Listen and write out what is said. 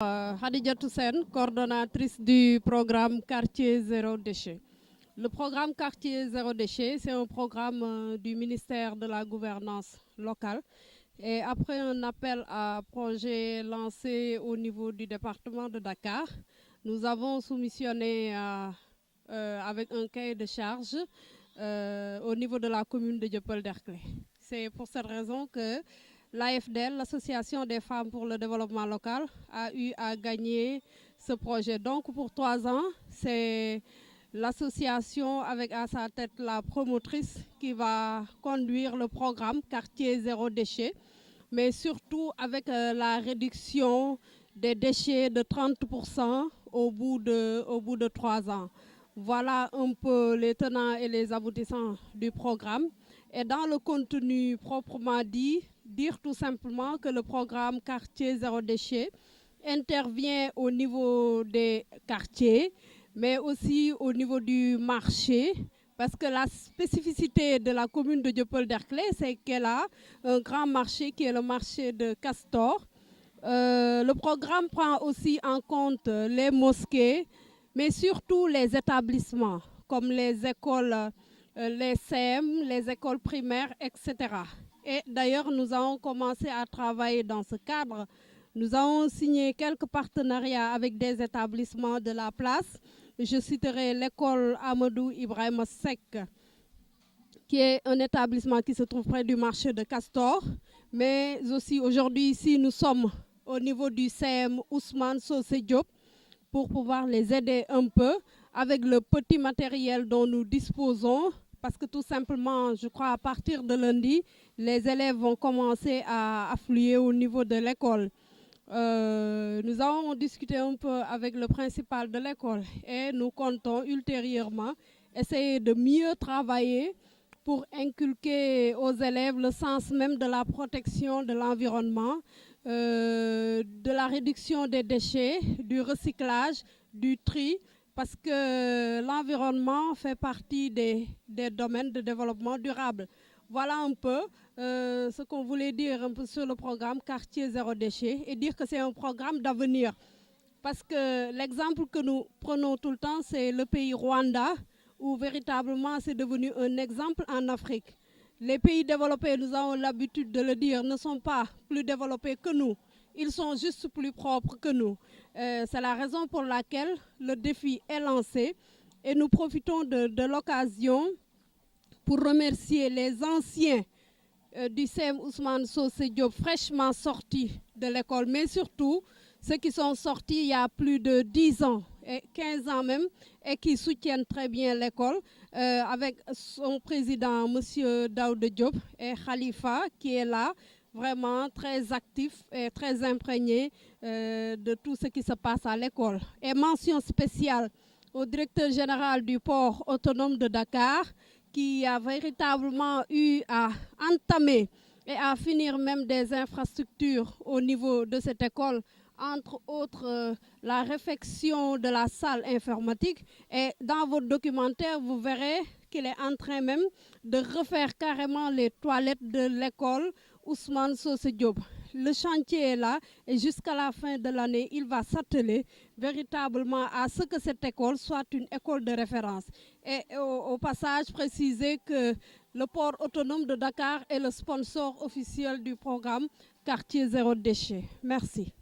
Khadijatou Sen, coordonnatrice du programme Quartier Zéro Déchet. Le programme Quartier Zéro Déchet, c'est un programme du ministère de la Gouvernance locale. Et après un appel à projet lancé au niveau du département de Dakar, nous avons soumissionné avec un cahier de charge au niveau de la commune de Dieuppeul-Derklé. C'est pour cette raison que l'AFDL, l'Association des femmes pour le développement local, a eu à gagner ce projet. Donc pour 3 ans, c'est l'association avec à sa tête la promotrice qui va conduire le programme Quartier Zéro Déchet, mais surtout avec la réduction des déchets de 30% au bout de 3 ans. Voilà un peu les tenants et les aboutissants du programme. Et dans le contenu proprement dit, dire tout simplement que le programme Quartier Zéro Déchet intervient au niveau des quartiers, mais aussi au niveau du marché, parce que la spécificité de la commune de Dieuppeul-Derklé, c'est qu'elle a un grand marché qui est le marché de Castor. Le programme prend aussi en compte les mosquées, mais surtout les établissements, comme les écoles, les CEM, les écoles primaires, etc. Et d'ailleurs, nous avons commencé à travailler dans ce cadre. Nous avons signé quelques partenariats avec des établissements de la place. Je citerai l'école Amadou Ibrahima Seck, qui est un établissement qui se trouve près du marché de Castor. Mais aussi aujourd'hui, ici, nous sommes au niveau du CM Ousmane Socé Diop pour pouvoir les aider un peu avec le petit matériel dont nous disposons. Parce que tout simplement, je crois à partir de lundi, les élèves vont commencer à affluer au niveau de l'école. Nous avons discuté un peu avec le principal de l'école et nous comptons ultérieurement essayer de mieux travailler pour inculquer aux élèves le sens même de la protection de l'environnement, de la réduction des déchets, du recyclage, du tri, parce que l'environnement fait partie des domaines de développement durable. Voilà un peu ce qu'on voulait dire un peu sur le programme Quartier Zéro Déchet et dire que c'est un programme d'avenir. Parce que l'exemple que nous prenons tout le temps, c'est le pays Rwanda, où véritablement c'est devenu un exemple en Afrique. Les pays développés, nous avons l'habitude de le dire, ne sont pas plus développés que nous. Ils sont juste plus propres que nous. C'est la raison pour laquelle le défi est lancé et nous profitons de l'occasion pour remercier les anciens du CEM Ousmane Socé Diop fraîchement sortis de l'école, mais surtout ceux qui sont sortis il y a plus de 10 ans, et 15 ans même, et qui soutiennent très bien l'école, avec son président, M. Daouda Diop, et Khalifa, qui est là, vraiment très actif et très imprégné de tout ce qui se passe à l'école. Et mention spéciale au directeur général du port autonome de Dakar, qui a véritablement eu à entamer et à finir même des infrastructures au niveau de cette école, entre autres la réfection de la salle informatique. Et dans votre documentaire, vous verrez qu'il est en train même de refaire carrément les toilettes de l'école Ousmane Socé Diop. Le chantier est là et jusqu'à la fin de l'année, il va s'atteler véritablement à ce que cette école soit une école de référence. Et au passage, préciser que le port autonome de Dakar est le sponsor officiel du programme Quartier Zéro Déchet. Merci.